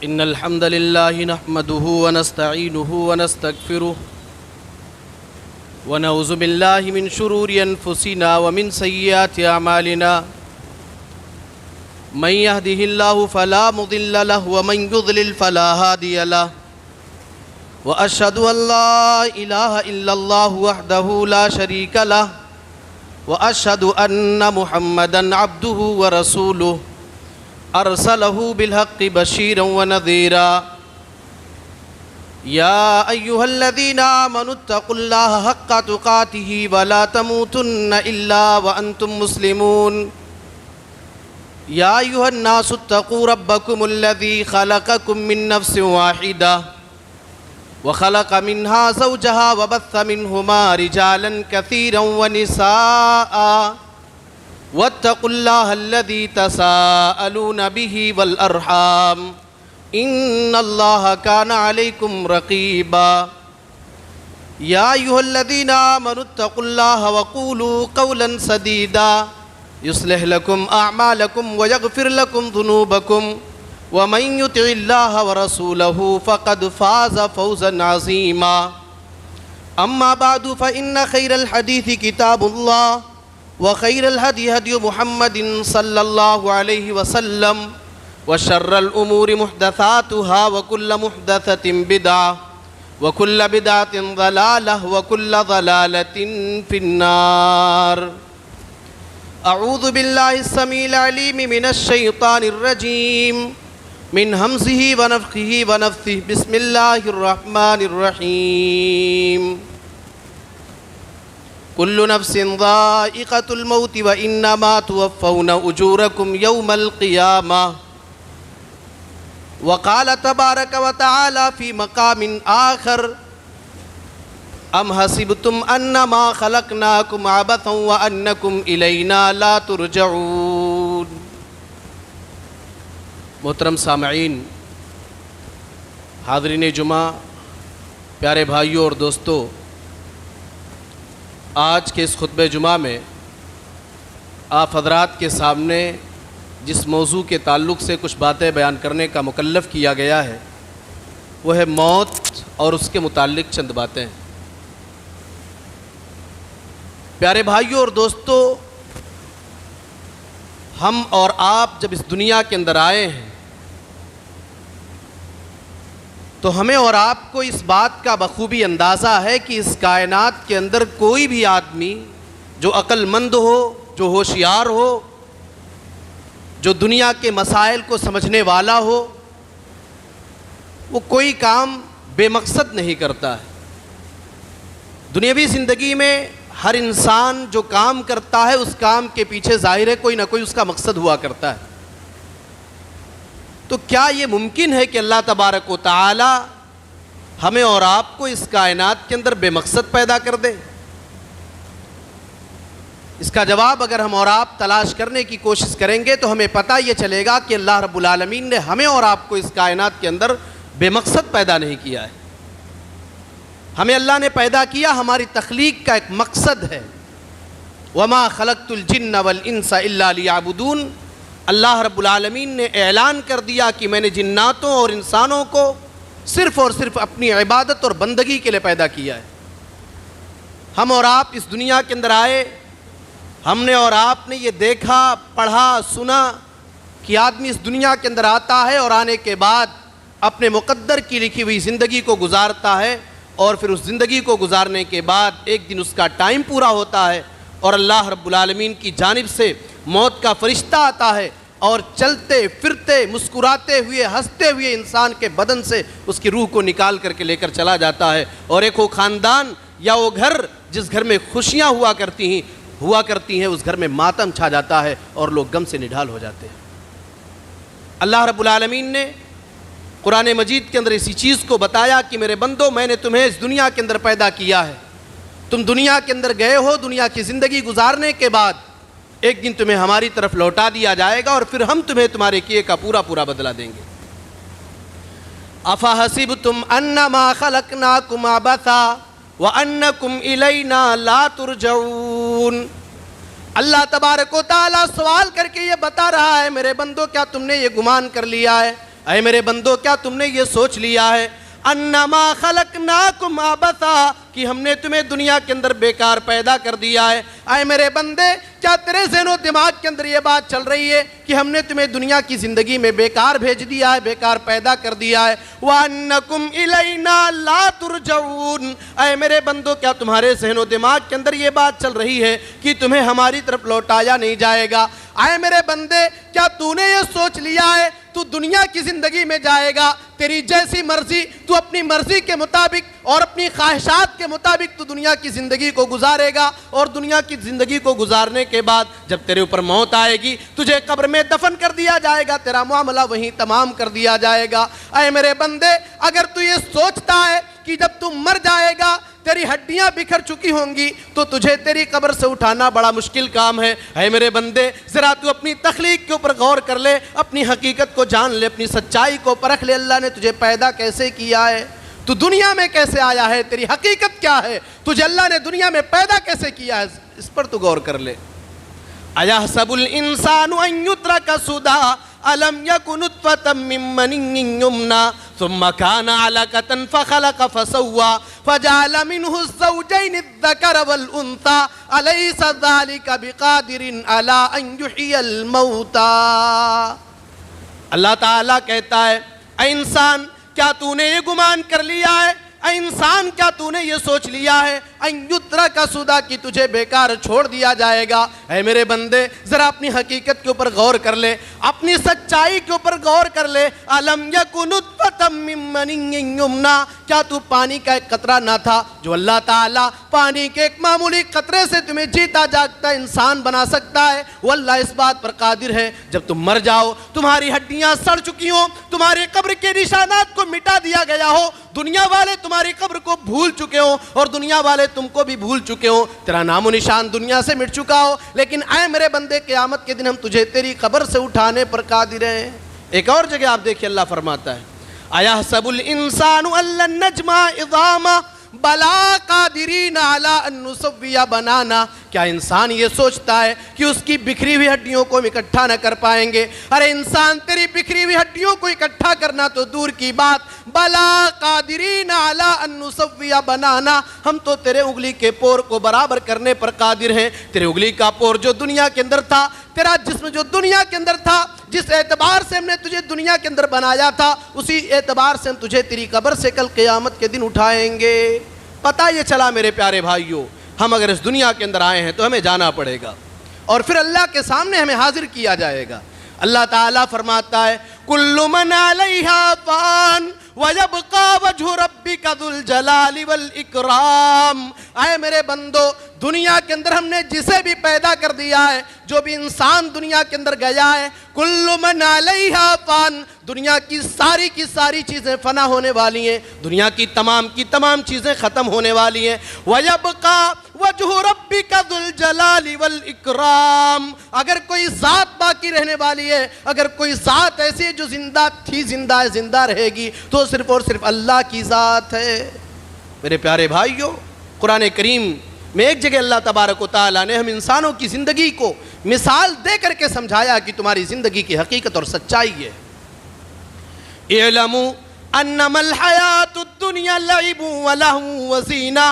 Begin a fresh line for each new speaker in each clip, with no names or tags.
إن الحمد لله نحمده ونستعينه ونستغفره ونعوذ بالله من شرور أنفسنا ومن سيئات أعمالنا من يهده الله فلا مضل له ومن يضلل فلا هادي له وأشهد أن لا إله إلا الله وحده لا شريك له وأشهد أن محمدًا عبده ورسوله أرسله بالحق بشيرا ونذيرا يا أيها الذين آمنوا اتقوا الله حق تقاته ولا تموتن إلا وأنتم مسلمون يا أيها الناس اتقوا ربكم الذي خلقكم من نفس واحدة وخلق منها زوجها وبث منهما رجالا كثيرا ونساء واتقوا الله الذي تساءلون به والأرحام إن الله كان عليكم رقيبا يا أيها الذين آمنوا اتقوا الله وقولوا قولا سديدا يصلح لكم أعمالكم ويغفر لكم ذنوبكم ومن يطع الله ورسوله فقد فاز فوزا عظيما أما بعد فإن خير الحديث كتاب الله وخير الهدي هدي محمد صلى الله عليه وسلم وشر الأمور محدثاتها وكل محدثة بدعة وكل بدعة ضلالة وكل ضلالة في النار أعوذ بالله السميع العليم من الشيطان الرجيم من همزه ونفخه ونفثه بسم الله الرحمن الرحيم كل نفس ذائقة الموت وإنما توفون أجوركم يوم القيامة وقال تبارك وتعالى في مقام آخر أم حسبتم أنما خلقناكم عبثا وأنكم إلينا لا ترجعون محترم سامعین، حاضرین جمعہ، پیارے بھائیوں اور دوستو، آج کے اس خطبہ جمعہ میں آپ حضرات کے سامنے جس موضوع کے تعلق سے کچھ باتیں بیان کرنے کا مکلف کیا گیا ہے وہ ہے موت اور اس کے متعلق چند باتیں۔ پیارے بھائیوں اور دوستو، ہم اور آپ جب اس دنیا کے اندر آئے ہیں تو ہمیں اور آپ کو اس بات کا بخوبی اندازہ ہے کہ اس کائنات کے اندر کوئی بھی آدمی جو عقل مند ہو، جو ہوشیار ہو، جو دنیا کے مسائل کو سمجھنے والا ہو، وہ کوئی کام بے مقصد نہیں کرتا ہے۔ دنیاوی زندگی میں ہر انسان جو کام کرتا ہے اس کام کے پیچھے ظاہر ہے کوئی نہ کوئی اس کا مقصد ہوا کرتا ہے۔ تو کیا یہ ممکن ہے کہ اللہ تبارک و تعالی ہمیں اور آپ کو اس کائنات کے اندر بے مقصد پیدا کر دے؟ اس کا جواب اگر ہم اور آپ تلاش کرنے کی کوشش کریں گے تو ہمیں پتہ یہ چلے گا کہ اللہ رب العالمین نے ہمیں اور آپ کو اس کائنات کے اندر بے مقصد پیدا نہیں کیا ہے۔ ہمیں اللہ نے پیدا کیا، ہماری تخلیق کا ایک مقصد ہے۔ وَمَا خَلَقْتُ الْجِنَّ وَالْإِنسَ إِلَّا لِيَعْبُدُونَ۔ اللہ رب العالمین نے اعلان کر دیا کہ میں نے جناتوں اور انسانوں کو صرف اور صرف اپنی عبادت اور بندگی کے لیے پیدا کیا ہے۔ ہم اور آپ اس دنیا کے اندر آئے، ہم نے اور آپ نے یہ دیکھا، پڑھا، سنا کہ آدمی اس دنیا کے اندر آتا ہے اور آنے کے بعد اپنے مقدر کی لکھی ہوئی زندگی کو گزارتا ہے، اور پھر اس زندگی کو گزارنے کے بعد ایک دن اس کا ٹائم پورا ہوتا ہے اور اللہ رب العالمین کی جانب سے موت کا فرشتہ آتا ہے اور چلتے پھرتے مسکراتے ہوئے ہنستے ہوئے انسان کے بدن سے اس کی روح کو نکال کر کے لے کر چلا جاتا ہے، اور ایک وہ خاندان یا وہ گھر جس گھر میں خوشیاں ہوا کرتی ہیں اس گھر میں ماتم چھا جاتا ہے اور لوگ غم سے نڈھال ہو جاتے ہیں۔ اللہ رب العالمین نے قرآن مجید کے اندر اسی چیز کو بتایا کہ میرے بندو، میں نے تمہیں اس دنیا کے اندر پیدا کیا ہے، تم دنیا کے اندر گئے ہو، دنیا کی زندگی گزارنے کے بعد ایک دن تمہیں ہماری طرف لوٹا دیا جائے گا اور پھر ہم تمہیں تمہارے کیے کا پورا پورا بدلہ دیں گے۔ أَفَحَسِبْتُمْ أَنَّمَا خَلَقْنَاكُمْ عَبَثًا وَأَنَّكُمْ إِلَيْنَا لَا تُرْجَعُونَ۔ اللہ تبارک و تعالیٰ سوال کر کے یہ بتا رہا ہے، میرے بندو کیا تم نے یہ گمان کر لیا ہے اے میرے بندو کیا تم نے یہ سوچ لیا ہے انما خلقناکم عبثا کہ ہم نے تمہیں دنیا کے اندر بیکار پیدا کر دیا ہے؟ اے میرے بندے کیا تیرے ذہن و دماغ کے اندر یہ بات چل رہی ہے کہ ہم نے تمہیں دنیا کی زندگی میں بیکار بھیج دیا ہے، بیکار پیدا کر دیا ہے؟ وَأَنَّكُمْ إِلَيْنَا لَا تُرْجَعُونَ اے میرے بندو کیا تمہارے ذہن و دماغ کے اندر یہ بات چل رہی ہے کہ تمہیں ہماری طرف لوٹایا نہیں جائے گا؟ اے میرے بندے کیا تو نے یہ سوچ لیا ہے تو دنیا کی زندگی میں جائے گا، تیری جیسی مرضی، تو اپنی مرضی کے مطابق اور اپنی خواہشات کے مطابق تو دنیا کی زندگی کو گزارے گا، اور دنیا کی زندگی کو گزارنے کے بعد جب تیرے اوپر موت آئے گی تجھے قبر میں دفن کر دیا جائے گا، تیرا معاملہ وہیں تمام کر دیا جائے گا۔ اے میرے بندے اگر تو یہ سوچتا ہے کہ جب تو مر جائے گا تیری ہڈیاں بکھر چکی ہوں گی تو تجھے تیری قبر سے اٹھانا بڑا مشکل کام ہے، اے میرے بندے ذرا تو اپنی تخلیق کے اوپر غور کر لے، اپنی حقیقت کو جان لے، اپنی سچائی کو پرکھ لے۔ اللہ نے تجھے پیدا کیسے کیا ہے؟ تو دنیا میں کیسے آیا ہے؟ تیری حقیقت کیا ہے؟ تجھے اللہ نے دنیا میں پیدا کیسے کیا ہے؟ اس پر تو غور کر لے۔ اَيَحْسَبُ الْإِنسَانُ أَن يُتْرَكَ سُدًى أَلَمْ يَكُ نُطْفَةً مِّن مَّنِيٍّ يُمْنَىٰ ثُمَّ كَانَ عَلَقَةً فَخَلَقَ فَسَوَّىٰ فَجَعَلَ مِنْهُ الزَّوْجَيْنِ الذَّكَرَ وَالْأُنثَىٰ أَلَيْسَ ذَلِكَ بِقَادِرٍ عَلَىٰ أَن يُحْيِيَ الْمَوْتَىٰ اللہ تعالیٰ کہتا ہے اے انسان کیا تو نے یہ گمان کر لیا ہے؟ اے انسان کیا تو نے یہ سوچ لیا ہے ان یترک سدی کہ تجھے بیکار چھوڑ دیا جائے گا؟ اے میرے بندے ذرا اپنی حقیقت کے اوپر غور کر لے، اپنی سچائی کے اوپر غور کر لے۔ الم یک نطفۃ من منی یمنیٰ کیا تو پانی کا ایک قطرہ نہ تھا جو اللہ تعالیٰ پانی کے ایک معمولی قطرے سے تمہیں جیتا جاگتا انسان بنا سکتا ہے؟ وہ اللہ اس بات پر قادر ہے جب تم مر جاؤ، تمہاری ہڈیاں سڑ چکی ہوں، تمہاری قبر کے نشانات کو مٹا دیا گیا ہو، دنیا والے تمہاری قبر کو بھول چکے ہوں اور دنیا والے تم کو بھی بھول چکے ہوں، تیرا نام و نشان دنیا سے مٹ چکا ہو، لیکن اے میرے بندے قیامت کے دن ہم تجھے تیری قبر سے اٹھانے پر قادر ہیں۔ ایک اور جگہ آپ دیکھیں اللہ فرماتا ہے اَيَحْسَبُ الْإِنسَانُ أَن لَّن نَّجْمَعَ عِظَامَهُ بَلَىٰ قَادِرِينَ عَلَىٰ أَن نُّسَوِّيَ بَنَانَهُ کیا انسان یہ سوچتا ہے کہ اس کی بکھری ہوئی ہڈیوں کو ہم اکٹھا نہ کر پائیں گے؟ ارے انسان تیری بکھری ہوئی ہڈیوں کو اکٹھا کرنا تو دور کی بات، بَلَىٰ قَادِرِينَ عَلَىٰ أَن نُّسَوِّيَ بَنَانَهُ ہم تو تیرے انگلی کے پور کو برابر کرنے پر قادر ہیں۔ تیرے انگلی کا پور جو دنیا کے اندر تھا، تیرا جسم جو دنیا کے اندر تھا، جس اعتبار سے ہم نے تجھے دنیا کے اندر بنایا تھا، اسی اعتبار سے ہم تجھے تیری قبر سے کل قیامت کے دن اٹھائیں گے۔ پتہ یہ چلا میرے پیارے بھائیوں، ہم اگر اس دنیا کے اندر آئے ہیں تو ہمیں جانا پڑے گا اور پھر اللہ کے سامنے ہمیں حاضر کیا جائے گا۔ اللہ تعالیٰ فرماتا ہے کل من علیہا فان وَيَبْقَى وَجْهُ رَبِّكَ ذُو الْجَلَالِ وَالْإِكْرَامِ اے میرے بندو دنیا کے اندر ہم نے جسے بھی پیدا کر دیا ہے، جو بھی انسان دنیا کے اندر گیا ہے، کل من علیہا فان دنیا کی ساری چیزیں فنا ہونے والی ہیں، دنیا کی تمام چیزیں ختم ہونے والی ہیں۔ وَيَبْقَى وَجْهُ رَبِّكَ ذُو الْجَلَالِ وَالْإِكْرَامِ اگر کوئی ذات باقی رہنے والی ہے، اگر کوئی ذات ایسی ہے جو زندہ تھی، زندہ ہے، زندہ رہے گی، تو صرف اور صرف اللہ کی ذات ہے۔ میرے پیارے بھائیوں، قرآن کریم میں ایک جگہ اللہ تبارک و تعالیٰ نے ہم انسانوں کی زندگی کو مثال دے کر کے سمجھایا کہ تمہاری زندگی کی حقیقت اور سچائی ہے۔ اعلموا انما الحیات الدنیا لعب ولہو وزینہ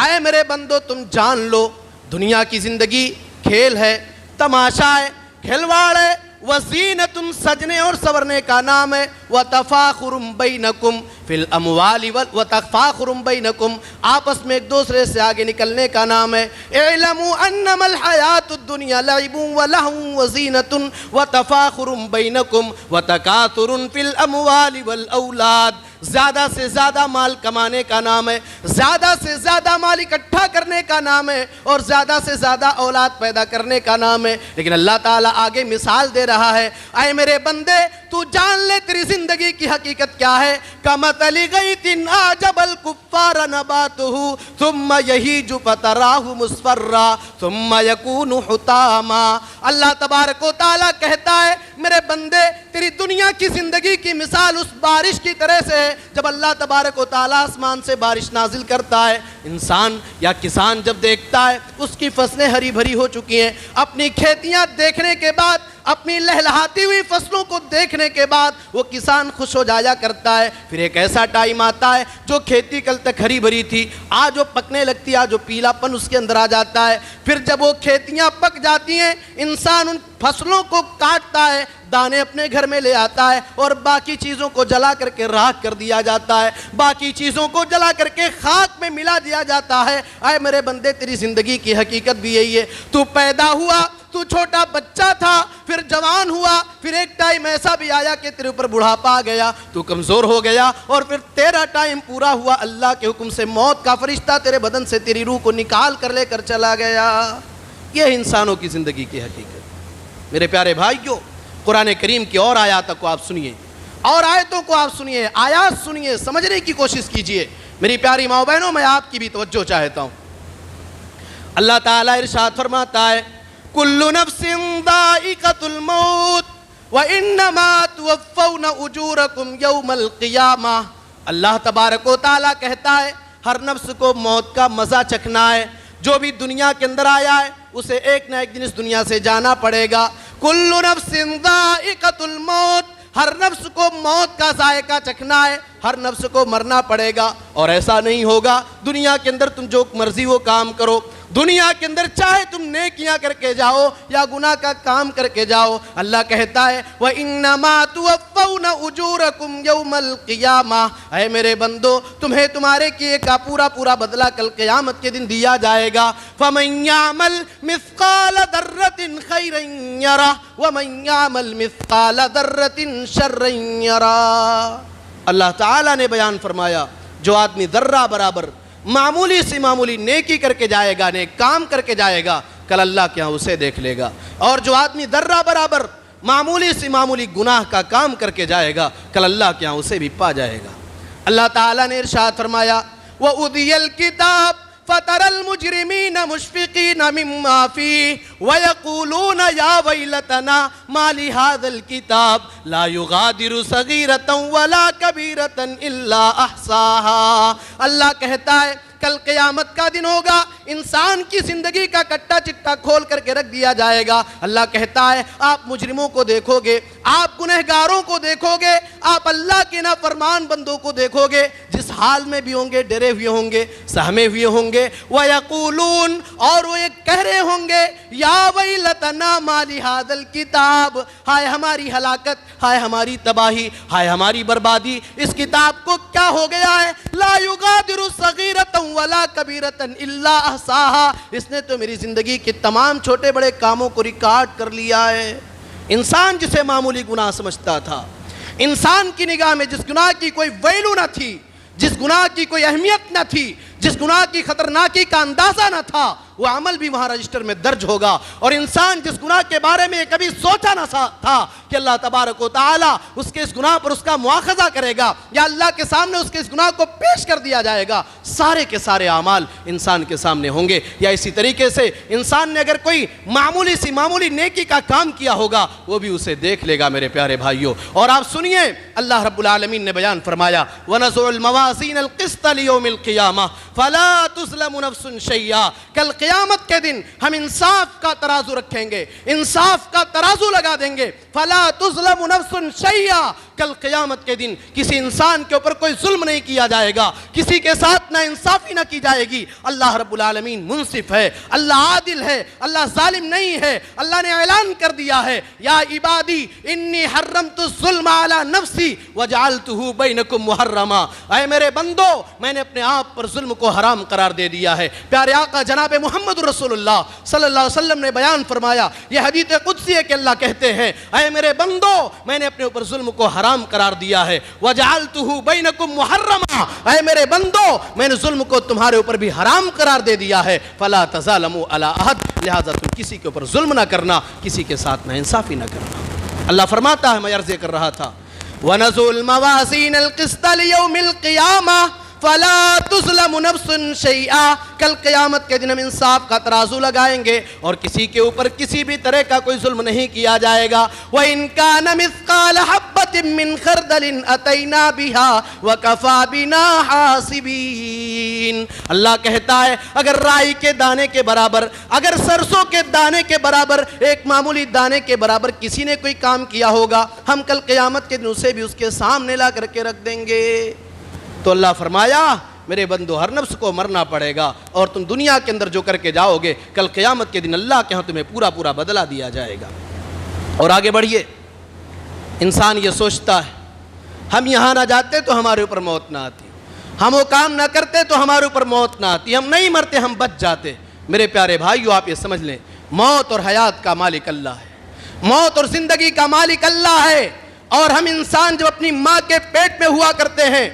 اے میرے بندو تم جان لو دنیا کی زندگی کھیل ہے، تماشا ہے، کھلواڑ ہے، وزینۃ سجنے اور سورنے کا نام ہے، وتفاخر بینکم فی الاموال وتفاخر بینکم آپس میں ایک دوسرے سے آگے نکلنے کا نام ہے۔ اعلموا انما الحیات الدنیا لعب ولہو وزینۃ وتفاخر بینکم وتکاثر فی الاموال والاولاد زیادہ سے زیادہ مال کمانے کا نام ہے، زیادہ سے زیادہ مال اکٹھا کرنے کا نام ہے، اور زیادہ سے زیادہ اولاد پیدا کرنے کا نام ہے۔ لیکن اللہ تعالیٰ آگے مثال دے رہا ہے اے میرے بندے تو جان لے تیری زندگی کی حقیقت کیا ہے۔ کمثل غیث اعجب الکفار نباتہ ثم یہیج فتراہ مصفرا ثم یکون حطاما اللہ تبارک و تعالیٰ کہتا ہے میرے بندے تیری دنیا کی زندگی کی مثال اس بارش کی طرح سے ہے جب اللہ تبارک و تعالیٰ آسمان سے بارش نازل کرتا ہے۔ انسان یا کسان جب دیکھتا ہے اس کی فصلیں ہری بھری ہو چکی ہیں، اپنی کھیتیاں دیکھنے کے بعد اپنی لہلہاتی ہوئی فصلوں کو دیکھنے کے بعد وہ کسان خوش ہو جایا کرتا ہے. پھر ایک ایسا ٹائم آتا ہے جو کھیتی کل تک ہری بھری تھی, آج وہ پکنے لگتی ہے, آج وہ پیلا پن اس کے اندر آ جاتا ہے. پھر جب وہ کھیتیاں پک جاتی ہیں, انسان ان فصلوں کو کاٹتا ہے, دانے اپنے گھر میں لے آتا ہے اور باقی چیزوں کو جلا کر کے راکھ کر دیا جاتا ہے, باقی چیزوں کو جلا کر کے خاک میں ملا دیا جاتا ہے. اے میرے بندے, تیری زندگی کی حقیقت بھی یہی ہے. تو پیدا ہوا, تو چھوٹا بچہ تھا, پھر جوان ہوا, پھر ایک ٹائم ایسا بھی آیا کہ تیرے اوپر بڑھاپا آ گیا, تو کمزور ہو گیا, اور پھر تیرا ٹائم پورا ہوا, اللہ کے حکم سے موت کا فرشتہ تیرے بدن سے تیری روح کو نکال کر لے کر چلا گیا. یہ انسانوں کی زندگی کی حقیقت. میرے پیارے بھائیوں, قرآن کریم کی اور آیات کو آپ سنیے, اور آیتوں کو آپ سنیے, آیات سنیے, سمجھنے کی کوشش کیجئے. میری پیاری ماں بہنوں, میں آپ کی بھی توجہ چاہتا ہوں. اللہ تعالیٰ ارشاد فرماتا ہے, کل نفس ذائقۃ الموت وانما توفون اجورکم یوم القیامہ. اللہ تبارک و تعالیٰ کہتا ہے, ہر نفس کو موت کا مزہ چکھنا ہے. جو بھی دنیا کے اندر آیا ہے اسے ایک نہ ایک دن اس دنیا سے جانا پڑے گا. کل نفس ذائقۃ الموت, ہر نفس کو موت کا ذائقہ چکھنا ہے, ہر نفس کو مرنا پڑے گا. اور ایسا نہیں ہوگا دنیا کے اندر تم جو مرضی وہ کام کرو, دنیا کے اندر چاہے تم نیکیاں کر کے جاؤ یا گناہ کا کام کر کے جاؤ, اللہ کہتا ہے وَإِنَّمَا تُوَفَّوْنَ أُجُورَكُمْ يَوْمَ الْقِيَامَةِ. اے میرے بندو, تمہیں تمہارے کیے کا پورا پورا بدلہ کل قیامت کے دن دیا جائے گا. فَمَنْ يَعْمَلْ مِثْقَالَ ذَرَّةٍ خَيْرًا يَرَهُ وَمَنْ يَعْمَلْ مِثْقَالَ ذَرَّةٍ شَرًّا يَرَهُ. اللہ تعالیٰ نے بیان فرمایا, جو آدمی ذرہ برابر معمولی سی معمولی نیکی کر کے جائے گا, نیک کام کر کے جائے گا, کل اللہ کے ہاں اسے دیکھ لے گا. اور جو آدمی ذرہ برابر معمولی سی معمولی گناہ کا کام کر کے جائے گا, کل اللہ کے ہاں اسے بھی پا جائے گا. اللہ تعالیٰ نے ارشاد فرمایا, وَأُوذِيَ الْكِتَابَ فَتَرَى الْمُجْرِمِينَ مُشْفِقِينَ مِمَّا فِيهِ وَيَقُولُونَ يَا وَيْلَتَنَا مَا لِهَذَا الْكِتَابِ لَا يُغَادِرُ صَغِيرَةً وَلَا كَبِيرَةً إِلَّا أَحْصَاهَا. اللہ کہتا ہے کل قیامت کا دن ہوگا, انسان کی زندگی کا کٹا چٹا کھول کر کے رکھ دیا جائے گا. اللہ کہتا ہے آپ مجرموں کو دیکھو گے, آپ گنہگاروں کو دیکھو گے, آپ اللہ کے نافرمان بندوں کو دیکھو گے, جس حال میں بھی ہوں گے, ڈرے ہوئے ہوں گے, سہمے ہوئے ہوں گے. وَيَقُولُونَ, اور وہ یہ کہہ رہے ہوں گے, یا ویلتنا ما لہذا الکتاب, ہائے ہماری ہلاکت, ہائے ہماری تباہی, ہائے ہماری بربادی, اس کتاب کو کیا ہو گیا ہے. لا یغادر صغیرۃ ولا کبیرۃ الا احصاها, اس نے تو میری زندگی کے تمام چھوٹے بڑے کاموں کو ریکارڈ کر لیا ہے. انسان جسے معمولی گناہ سمجھتا تھا, انسان کی نگاہ میں جس گناہ کی کوئی ویلو نہ تھی, جس گناہ کی کوئی اہمیت نہ تھی, جس گناہ کی خطرناکی کا اندازہ نہ تھا, وہ عمل بھی وہاں رجسٹر میں درج ہوگا. اور انسان جس گناہ کے بارے میں کبھی سوچا نہ تھا کہ اللہ تبارک و تعالیٰ اس کے اس گناہ پر اس کا مواخذہ کرے گا یا اللہ کے سامنے اس کے اس گناہ کو پیش کر دیا جائے گا, سارے کے سارے اعمال انسان کے سامنے ہوں گے. یا اسی طریقے سے انسان نے اگر کوئی معمولی سی معمولی نیکی کا کام کیا ہوگا, وہ بھی اسے دیکھ لے گا. میرے پیارے بھائیوں, اور آپ سنیے, اللہ رب العالمین نے بیان فرمایا, وَنَضَعُ الْمَوَازِينَ الْقِسْطَ لِيَوْمِ الْقِيَامَةِ فَلَا تُظْلَمُ نَفْسٌ شَيْئًا. کل قیامت کے دن ہم انصاف کا ترازو رکھیں گے, انصاف کا ترازو لگا دیں گے. فَلَا تُظْلَمُ نَفْسٌ شَيْئًا, کل قیامت کے دن کسی انسان کے اوپر کوئی ظلم نہیں کیا جائے گا, کسی کے ساتھ نہ انصافی نہ کی جائے گی. اللہ رب العالمین منصف ہے, اللہ عادل ہے, اللہ ظالم نہیں ہے. اللہ نے اعلان کر دیا ہے, یا عبادی انی حرمت الظلم علی نفسی وجعلتہ بینکم محرما. اے میرے بندو, میں نے اپنے آپ پر ظلم کو حرام قرار دے دیا ہے. پیارے آقا جناب محمد رسول اللہ صلی اللہ علیہ وسلم نے بیان فرمایا, یہ حدیث قدسی ہے کہ اللہ کہتے ہیں, اے میرے بندو, میں نے اپنے اوپر ظلم کو حرام قرار دیا ہے. وجعلتہ بینکم محرما, اے میرے بندو, میں نے ظلم کو تمہارے اوپر بھی حرام قرار دے دیا ہے. فلا تظالموا علی احد, لہذا تم کسی کے اوپر ظلم نہ کرنا, کسی کے ساتھ نہ انصافی نہ کرنا. اللہ فرماتا ہے, میں عرض کر رہا تھا, وَنَضَعُ الْمَوَازِينَ الْقِسْطَ لِيَوْمِ الْقِيَامَةِ فَلَا تُظْلَمُ نَفْسٌ شَيْئًا. کل قیامت کے دن ہم انصاف کا ترازو لگائیں گے اور کسی کے اوپر کسی بھی طرح کا کوئی ظلم نہیں کیا جائے گا. وَإِن كَانَ مِثْقَالَ حَبَّةٍ ذرة من خردل أتينا بها وكفى بنا حاسبين. اللہ کہتا ہے اگر رائی کے دانے کے برابر، اگر سرسوں کے دانے کے برابر، ایک معمولی دانے کے برابر کسی نے کوئی کام کیا ہوگا، ہم کل قیامت کے دن اسے بھی اس کے سامنے لا کر کے رکھ دیں گے. تو اللہ فرمایا میرے بندو ہر نفس کو مرنا پڑے گا، اور تم دنیا کے اندر جو کر کے جاؤ گے کل قیامت کے دن اللہ کے ہاں تمہیں پورا پورا بدلہ دیا جائے گا. اور آگے بڑھیے. انسان یہ سوچتا ہے ہم یہاں نہ جاتے تو ہمارے اوپر موت نہ آتی، ہم وہ کام نہ کرتے تو ہمارے اوپر موت نہ آتی، ہم نہیں مرتے ہم بچ جاتے. میرے پیارے بھائیو آپ یہ سمجھ لیں موت اور حیات کا مالک اللہ ہے، موت اور زندگی کا مالک اللہ ہے. اور ہم انسان جب اپنی ماں کے پیٹ میں ہوا کرتے ہیں،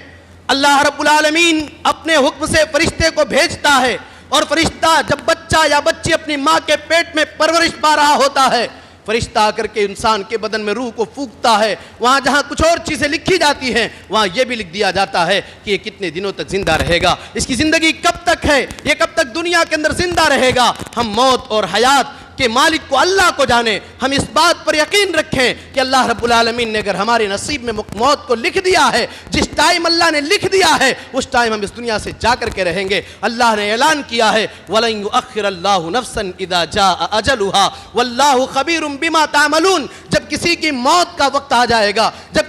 اللہ رب العالمین اپنے حکم سے فرشتے کو بھیجتا ہے، اور فرشتہ جب بچہ یا بچی اپنی ماں کے پیٹ میں پرورش پا رہا ہوتا ہے، فرشتہ آ کر کے انسان کے بدن میں روح کو پھونکتا ہے. وہاں جہاں کچھ اور چیزیں لکھی جاتی ہیں وہاں یہ بھی لکھ دیا جاتا ہے کہ یہ کتنے دنوں تک زندہ رہے گا، اس کی زندگی کب تک ہے، یہ کب تک دنیا کے اندر زندہ رہے گا. ہم موت اور حیات کہ مالک کو اللہ کو جانے، ہم اس بات پر یقین رکھیں کہ اللہ رب العالمین نے اگر ہمارے نصیب میں موت کو لکھ دیا ہے، جس ٹائم اللہ نے لکھ دیا ہے اس ٹائم ہم اس دنیا سے جا کر کے رہیں گے. اللہ نے اعلان کیا ہے وَلَن يُؤَخِّرَ اللَّهُ نَفْسًا إِذَا جَاءَ أَجَلُهَا وَاللَّهُ خَبِيرٌ بِمَا تَعْمَلُونَ. جب کسی کی موت کا وقت آ جائے گا، جب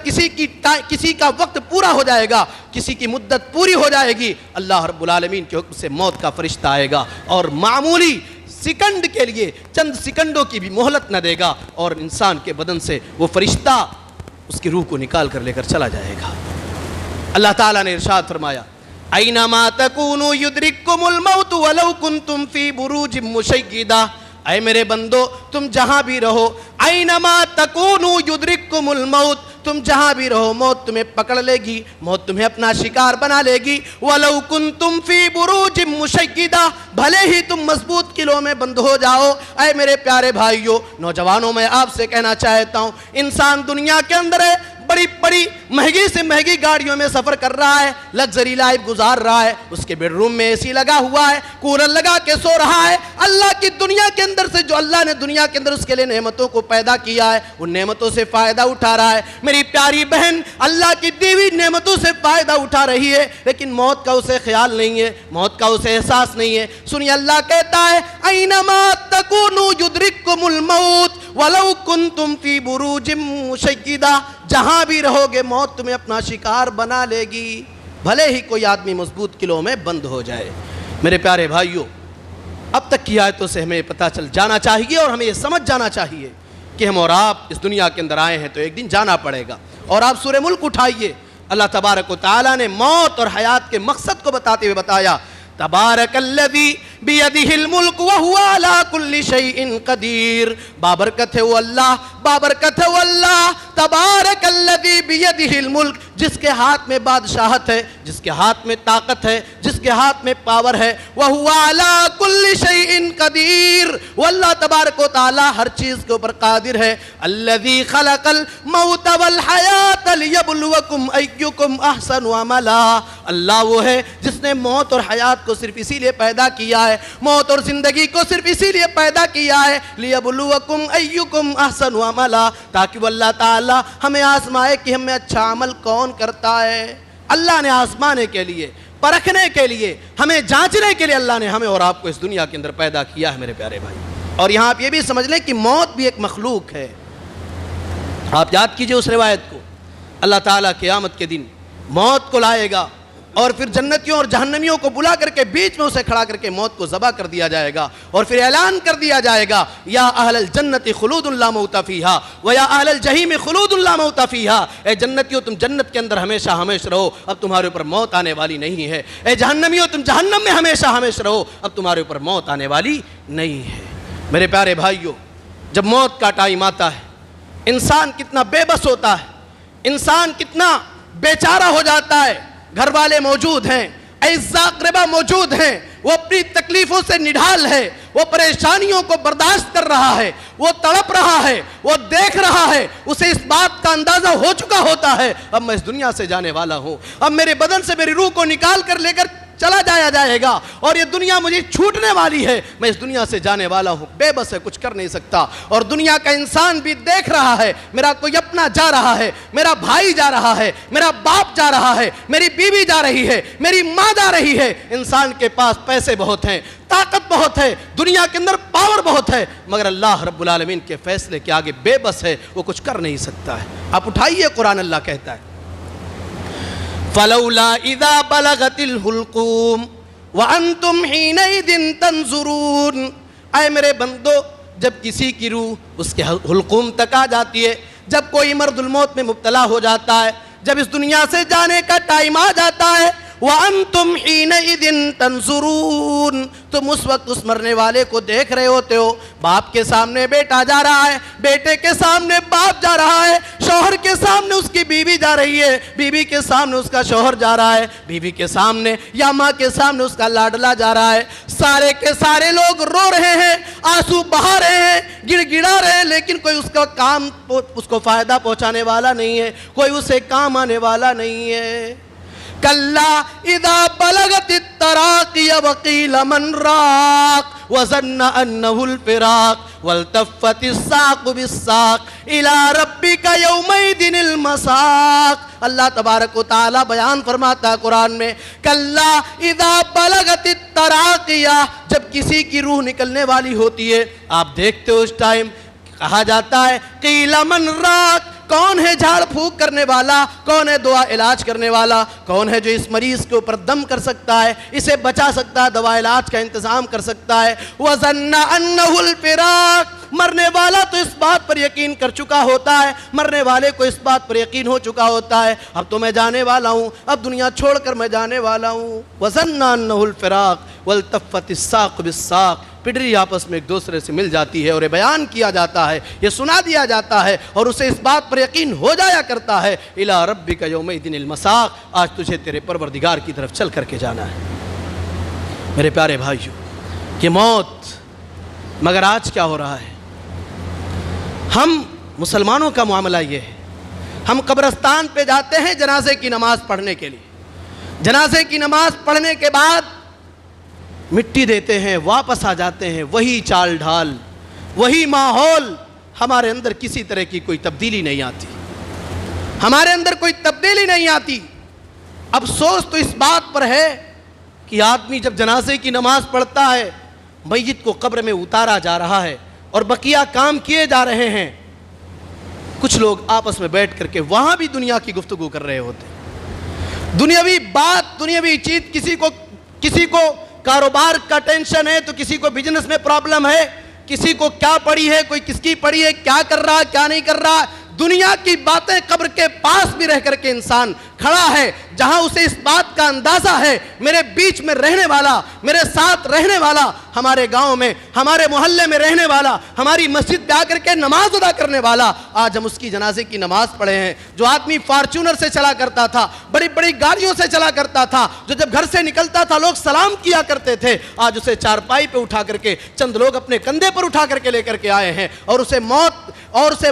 کسی کا وقت پورا ہو جائے گا، کسی کی مدت پوری ہو جائے گی، اللہ رب العالمین کے حکم سے موت کا فرشتہ آئے گا اور معمولی سیکنڈ کے لیے چند سیکنڈوں کی بھی مہلت نہ دے گا، اور انسان کے بدن سے وہ فرشتہ اس کی روح کو نکال کر لے کر چلا جائے گا. اللہ تعالیٰ نے ارشاد فرمایا اینما تکونوا یدرککم الموت ولو کنتم فی بروج مشیدہ. اے میرے بندو تم جہاں بھی رہو، اینما تکونوا یدرککم الموت، تم جہاں بھی رہو موت تمہیں پکڑ لے گی، موت تمہیں اپنا شکار بنا لے گی. وَلَوْ كُنْتُمْ فِي بُرُوجٍ مُشَيِّدَةٍ، بھلے ہی تم مضبوط قلعوں میں بند ہو جاؤ. اے میرے پیارے بھائیو نوجوانوں میں آپ سے کہنا چاہتا ہوں انسان دنیا کے اندر ہے، بڑی بڑی مہنگی سے مہنگی گاڑیوں میں سفر کر رہا ہے، لگژری لائف گزار رہا ہے، اس کے بیڈ روم میں اے سی لگا ہوا ہے، کولر لگا کے سو رہا ہے. اللہ کی دنیا کے اندر سے جو اللہ نے دنیا کے اندر اس کے لیے نعمتوں کو پیدا کیا ہے ان نعمتوں سے فائدہ اٹھا رہا ہے. میری پیاری بہن اللہ کی دی ہوئی نعمتوں سے فائدہ اٹھا رہی ہے، لیکن موت کا اسے خیال نہیں ہے، موت کا اسے احساس نہیں ہے. سنیے اللہ کہتا ہے اینما تکونوا یدرککم الموت ولو کنتم فی بروج مشیدہ، جہاں بھی رہو گے موت تمہیں اپنا شکار بنا لے گی، بھلے ہی کوئی آدمی مضبوط قلعوں میں بند ہو جائے. میرے پیارے بھائیوں اب تک کی آیتوں سے ہمیں پتہ چل جانا چاہیے اور ہمیں یہ سمجھ جانا چاہیے کہ ہم اور آپ اس دنیا کے اندر آئے ہیں تو ایک دن جانا پڑے گا. اور آپ سورہ ملک اٹھائیے، اللہ تبارک و تعالیٰ نے موت اور حیات کے مقصد کو بتاتے ہوئے بتایا تبارک الذی بیدہ الملک وہو علی کل شیء قدیر. بابرکت ہے وہ اللہ، بابرکت ہے وہ اللہ تبارک الذی بیدہ الملک، جس کے ہاتھ میں بادشاہت ہے، جس کے ہاتھ میں طاقت ہے، جس کے ہاتھ میں پاور ہے. وہو علی کل شیء قدیر، وہ اللہ تبارک و تعالی ہر چیز کے اوپر قادر ہے. الذی خلق الموت والحیات لیبلوکم ایکم احسن عملا. اللہ وہ ہے جس نے موت اور حیات کو صرف اسی لیے پیدا کیا ہے، موت اور زندگی کو صرف اسی لیے پیدا کیا ہے لیبلوکم ایکم احسن عملا، تاکہ وہ اللہ تعالی ہمیں آزمائے کہ ہم میں اچھا عمل کون کرتا ہے. اللہ نے آزمانے کے لیے، پرکھنے کے لیے، ہمیں جانچنے کے لیے اللہ نے ہمیں اور آپ کو اس دنیا کے اندر پیدا کیا ہے میرے پیارے بھائی. اور یہاں آپ یہ بھی سمجھ لیں کہ موت بھی ایک مخلوق ہے. آپ یاد کیجئے اس روایت کو، اللہ تعالیٰ قیامت کے دن موت کو لائے گا اور پھر جنتیوں اور جہنمیوں کو بلا کر کے بیچ میں اسے کھڑا کر کے موت کو ذبح کر دیا جائے گا، اور پھر اعلان کر دیا جائے گا یا اہل الجنت خلود لا موت فیہا ویا اہل الجحیم خلود لا موت فیہا. اے جنتیوں تم جنت کے اندر ہمیشہ ہمیشہ رہو، اب تمہارے اوپر موت آنے والی نہیں ہے. اے جہنمیوں تم جہنم میں ہمیشہ ہمیشہ رہو، اب تمہارے اوپر موت آنے والی نہیں ہے. میرے پیارے بھائیوں جب موت کا ٹائم آتا ہے انسان کتنا بے بس ہوتا ہے، انسان کتنا بے چارہ ہو جاتا ہے. گھر والے موجود ہیں، اعزاء اقربا موجود ہیں، وہ اپنی تکلیفوں سے نڈھال ہے، وہ پریشانیوں کو برداشت کر رہا ہے، وہ تڑپ رہا ہے، وہ دیکھ رہا ہے، اسے اس بات کا اندازہ ہو چکا ہوتا ہے اب میں اس دنیا سے جانے والا ہوں، اب میرے بدن سے میری روح کو نکال کر لے کر چلا جایا جائے گا اور یہ دنیا مجھے چھوٹنے والی ہے، میں اس دنیا سے جانے والا ہوں، بے بس ہے، کچھ کر نہیں سکتا۔ اور دنیا کا انسان بھی دیکھ رہا ہے، میرا کوئی اپنا جا رہا ہے، میرا بھائی جا رہا ہے، میرا باپ جا رہا ہے، میری بیوی جا رہی ہے، میری ماں جا رہی ہے۔ انسان کے پاس پیسے بہت ہیں، طاقت بہت ہے، دنیا کے اندر پاور بہت ہے، مگر اللہ رب العالمین کے فیصلے کے آگے بے بس ہے، وہ کچھ کر نہیں سکتا ہے۔ آپ اٹھائیے قرآن، اللہ کہتا ہے فَلَوْلَا إِذَا بَلَغَتِ الْحُلْقُومَ وَأَنْتُمْ حِينَئِذٍ تَنْظُرُونَ۔ اے میرے بندو، جب کسی کی روح اس کے حلقوم تک آ جاتی ہے، جب کوئی مرض الموت میں مبتلا ہو جاتا ہے، جب اس دنیا سے جانے کا ٹائم آ جاتا ہے، وَأَنْتُمْ حِينَئِذٍ تَنْظُرُونَ، تم اس وقت اس مرنے والے کو دیکھ رہے ہوتے ہو۔ باپ کے سامنے بیٹا جا رہا ہے، بیٹے کے سامنے باپ جا رہا ہے، شوہر کے سامنے اس کی بیوی جا رہی ہے، بیوی کے سامنے اس کا شوہر جا رہا ہے، بیوی کے سامنے یا ماں کے سامنے اس کا لاڈلا جا رہا ہے۔ سارے کے سارے لوگ رو رہے ہیں، آنسو بہا رہے ہیں، گڑ گڑا رہے ہیں، لیکن کوئی اس کا کام، اس کو فائدہ پہنچانے والا نہیں ہے، کوئی اسے کام آنے والا نہیں ہے۔ کلا اذا بلغت التراقی وقیل من راق وظن انه الفراق والتفت الساق بالساق الى ربک یومئذ المساق۔ اللہ تبارک و تعالی بیان فرماتا ہے قرآن میں، کلا اذا بلغت التراقی، جب کسی کی روح نکلنے والی ہوتی ہے، آپ دیکھتے ہو اس ٹائم کہا جاتا ہے قیل من راق، کون ہے جھاڑ پھونک کرنے والا، کون ہے دعا علاج کرنے والا، کون ہے جو اس مریض کے اوپر دم کر سکتا ہے، اسے بچا سکتا ہے، دوا علاج کا انتظام کر سکتا ہے۔ وَظَنَّ أَنَّهُ الْفِرَاقُ، مرنے والا تو اس بات پر یقین کر چکا ہوتا ہے، مرنے والے کو اس بات پر یقین ہو چکا ہوتا ہے، اب تو میں جانے والا ہوں، اب دنیا چھوڑ کر میں جانے والا ہوں۔ وَظَنَّ أَنَّهُ الْفِرَاقُ وَالْتَفَّتِ السَّاقُ بِالسَّاقِ، پڈری آپس میں ایک دوسرے سے مل جاتی ہے اور یہ بیان کیا جاتا ہے، یہ سنا دیا جاتا ہے اور اسے اس بات پر یقین ہو جایا کرتا ہے اِلَىٰ رَبِّكَ يَوْمَئِذٍ الْمَسَاقُ، آج تجھے تیرے پروردگار کی طرف چل کر کے جانا ہے۔ میرے پیارے بھائیو، یہ موت، مگر آج کیا ہو رہا ہے؟ ہم مسلمانوں کا معاملہ یہ ہے، ہم قبرستان پہ جاتے ہیں جنازے کی نماز پڑھنے کے لیے، جنازے کی نماز پڑھنے کے بعد مٹی دیتے ہیں، واپس آ جاتے ہیں، وہی چال ڈھال، وہی ماحول، ہمارے اندر کسی طرح کی کوئی تبدیلی نہیں آتی، ہمارے اندر کوئی تبدیلی نہیں آتی۔ افسوس تو اس بات پر ہے کہ آدمی جب جنازے کی نماز پڑھتا ہے، میت کو قبر میں اتارا جا رہا ہے اور بقیہ کام کیے جا رہے ہیں، کچھ لوگ آپس میں بیٹھ کر کے وہاں بھی دنیا کی گفتگو کر رہے ہوتے ہیں، دنیاوی بات، دنیاوی چیز، کسی کو کاروبار کا ٹینشن ہے تو کسی کو بزنس میں پرابلم ہے، کسی کو کیا پڑی ہے، کوئی کس کی پڑی ہے، کیا کر رہا، کیا نہیں کر رہا، دنیا کی باتیں قبر کے پاس بھی رہ کر کے انسان کھڑا ہے جہاں اسے اس بات کا اندازہ ہے میرے بیچ میں رہنے والا، میرے ساتھ رہنے والا، ہمارے گاؤں میں، ہمارے محلے میں رہنے والا، ہماری مسجد پہ آ کر کے نماز ادا کرنے والا، آج ہم اس کی جنازے کی نماز پڑھے ہیں۔ جو آدمی فارچونر سے چلا کرتا تھا، بڑی بڑی گاڑیوں سے چلا کرتا تھا، جو جب گھر سے نکلتا تھا لوگ سلام کیا کرتے تھے، آج اسے چارپائی پہ اٹھا کر کے چند لوگ اپنے کندھے پر اٹھا کر کے لے کر کے آئے ہیں اور اسے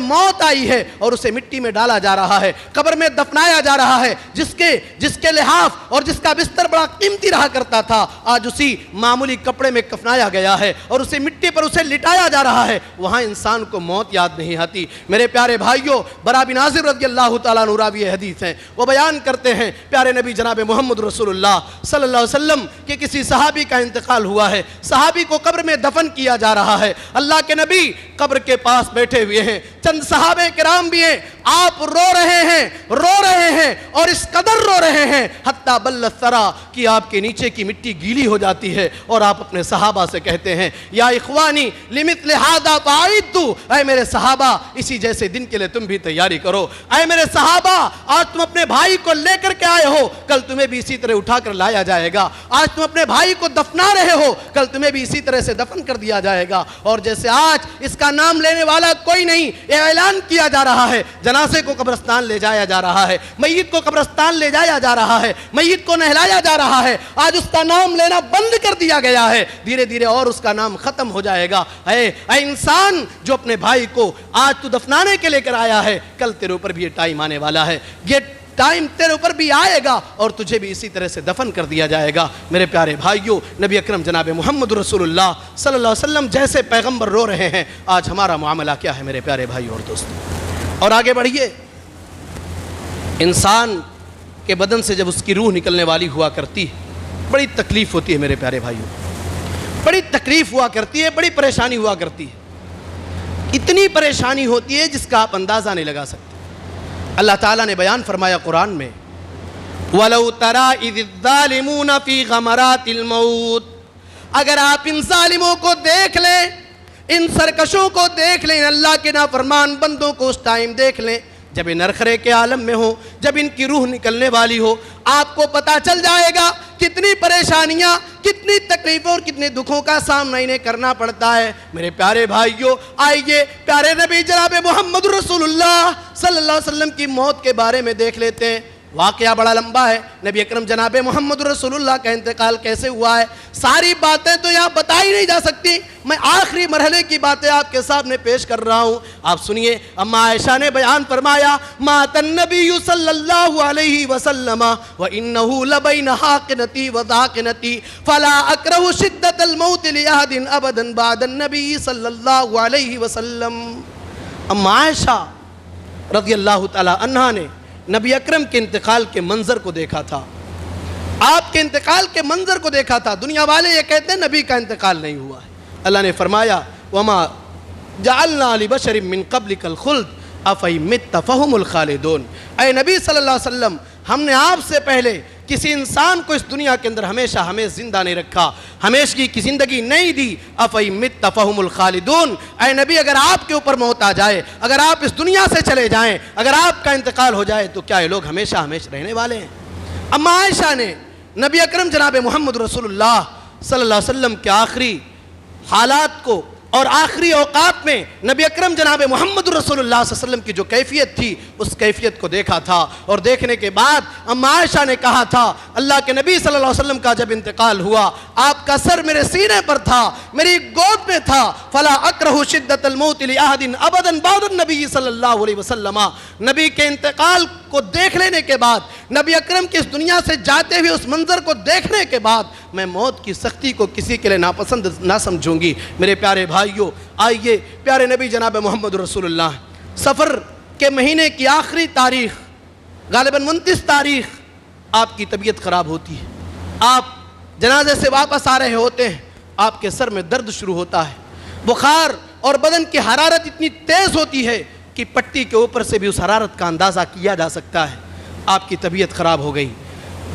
موت آئی ہے اور اسے مٹی میں ڈالا جا رہا ہے، قبر میں دفنایا جا رہا ہے۔ جس کے لحاف اور جس کا بستر بڑا قیمتی رہا کرتا تھا، آج اسی معمولی کپڑے میں کفنایا گیا ہے اور اسے مٹی پر اسے لٹایا جا رہا ہے، وہاں انسان کو موت یاد نہیں آتی۔ میرے پیارے بھائیوں، برا بن عازب رضی اللہ تعالیٰ عنہ راوی حدیث ہیں، وہ بیان کرتے ہیں پیارے نبی جناب محمد رسول اللہ صلی اللہ علیہ وسلم کہ کسی صحابی کا انتقال ہوا ہے، صحابی کو قبر میں دفن کیا جا رہا ہے، اللہ کے نبی قبر کے پاس بیٹھے ہوئے ہیں، چند صحابہ کرام بھی ہیں، آپ رو رہے ہیں اور اس قدر رو رہے ہیں حتی بل الثرا کہ آپ کے نیچے کی مٹی گیلی ہو جاتی ہے، اور آپ اپنے صحابہ سے کہتے ہیں یا اخوانی لمثل ھذا فاعدوا، اے میرے صحابہ اسی جیسے دن کے لیے تم بھی تیاری کرو، اے میرے صحابہ آج تم اپنے بھائی کو لے کر کے آئے ہو، کل تمہیں بھی اسی طرح اٹھا کر لایا جائے گا، آج تم اپنے بھائی کو دفنا رہے ہو، کل تمہیں بھی اسی طرح سے دفن کر دیا جائے گا، اور جیسے آج اس کا نام لینے والا کوئی نہیں، یہ اعلان کیا جا رہا ہے، جنازے کو قبرستان لے جایا جا رہا ہے، میت کو قبرستان لے جایا جا رہا ہے، میت کو نہلایا جا رہا ہے، آج اس کا نام لینا بند کر دیا گیا ہے، دھیرے دھیرے اور اس کا نام ختم ہو جائے گا۔ اے انسان جو اپنے بھائی کو آج تو دفنانے کے لے کر آیا ہے، کل تیرے اوپر بھی یہ ٹائم آنے والا ہے، یہ ٹائم تیرے اوپر بھی آئے گا اور تجھے بھی اسی طرح سے دفن کر دیا جائے گا۔ میرے پیارے بھائیوں، نبی اکرم جناب محمد رسول اللہ صلی اللہ علیہ وسلم جیسے پیغمبر رو رہے ہیں، آج ہمارا معاملہ کیا ہے میرے پیارے بھائیوں اور دوستوں؟ اور آگے بڑھیے، انسان کے بدن سے جب اس کی روح نکلنے والی ہوا کرتی ہے، بڑی تکلیف ہوتی ہے میرے پیارے بھائیوں، بڑی تکلیف ہوا کرتی ہے، بڑی پریشانی ہوا کرتی ہے، اتنی پریشانی ہوتی ہے جس کا آپ اندازہ نہیں لگا سکتے۔ اللہ تعالیٰ نے بیان فرمایا قرآن میں، وَلَوْ تَرَا إِذِ الظَّالِمُونَ فِي غَمَرَاتِ الْمَوْتِ، اگر آپ ان ظالموں کو دیکھ لیں، ان سرکشوں کو دیکھ لیں، اللہ کے نافرمان بندوں کو اس ٹائم دیکھ لیں جب ان نرخرے کے عالم میں ہو، جب ان کی روح نکلنے والی ہو، آپ کو پتہ چل جائے گا کتنی پریشانیاں، کتنی تکلیفوں اور کتنے دکھوں کا سامنا انہیں کرنا پڑتا ہے۔ میرے پیارے بھائیوں، آئیے پیارے نبی جناب محمد رسول اللہ صلی اللہ علیہ وسلم کی موت کے بارے میں دیکھ لیتے ہیں۔ واقعہ بڑا لمبا ہے، نبی اکرم جناب محمد رسول اللہ کا انتقال کیسے ہوا ہے، ساری باتیں تو یہاں بتائی نہیں جا سکتی، میں آخری مرحلے کی باتیں آپ کے سامنے پیش کر رہا ہوں، آپ سنیے۔ اما عائشہ نے بیان فرمایا، مات النبی صلی اللہ علیہ وسلم وَإِنَّهُ لَبَيْنَ حَاقِنَتِي وَذَاقِنَتِي فَلَا أَكْرَهُ شِدَّةَ الْمَوْتِ لِأَحَدٍ أَبَدًا بَعْدَ النَّبِيِّ صلی اللہ علیہ وسلم۔ اما عائشہ رضی اللہ تعالی عنہا نے نبی اکرم کے انتقال کے منظر کو دیکھا تھا، آپ کے انتقال کے منظر کو دیکھا تھا۔ دنیا والے یہ کہتے ہیں نبی کا انتقال نہیں ہوا ہے۔ اللہ نے فرمایا، وَمَا جَعَلْنَا لِبَشَرٍ مِّن قَبْلِكَ الْخُلْدَ أَفَإِن مِتَّ فَهُمُ الْخَالِدُونَ، اے نبی صلی اللہ علیہ وسلم، ہم نے آپ سے پہلے کسی انسان کو اس دنیا کے اندر ہمیں زندہ نہیں رکھا، ہمیشگی کی زندگی نہیں دی۔ أَفَإِن مِتَّ فَهُمُ الْخَالِدُونَ، اے نبی اگر آپ کے اوپر موت آ جائے، اگر آپ اس دنیا سے چلے جائیں، اگر آپ کا انتقال ہو جائے تو کیا یہ لوگ ہمیشہ رہنے والے ہیں؟ اما عائشہ نے نبی اکرم جناب محمد رسول اللہ صلی اللہ علیہ وسلم کے آخری حالات کو اور آخری اوقات میں نبی اکرم جناب محمد رسول اللہ صلی اللہ علیہ وسلم کی جو کیفیت تھی، اس کیفیت کو دیکھا تھا، اور دیکھنے کے بعد اما عائشہ نے کہا تھا، اللہ کے نبی صلی اللہ علیہ وسلم کا جب انتقال ہوا، آپ کا سر میرے سینے پر تھا، میری گود میں تھا، فلا اکرہ شدت الموت لأحد ابدا بعد النبی صلی اللہ علیہ وسلم۔ نبی کے انتقال کو دیکھ لینے کے بعد، نبی اکرم کی اس دنیا سے جاتے ہوئے اس منظر کو دیکھنے کے بعد، میں موت کی سختی کو کسی کے لیے ناپسند نہ سمجھوں گی۔ میرے پیارے بھائیوں، آئیے پیارے نبی جناب محمد رسول اللہ، سفر کے مہینے کی آخری تاریخ، غالباً 29 تاریخ، آپ کی طبیعت خراب ہوتی ہے، آپ جنازے سے واپس آ رہے ہوتے ہیں، آپ کے سر میں درد شروع ہوتا ہے، بخار اور بدن کی حرارت اتنی تیز ہوتی ہے کہ پٹی کے اوپر سے بھی اس حرارت کا اندازہ کیا جا سکتا ہے۔ آپ کی طبیعت خراب ہو گئی،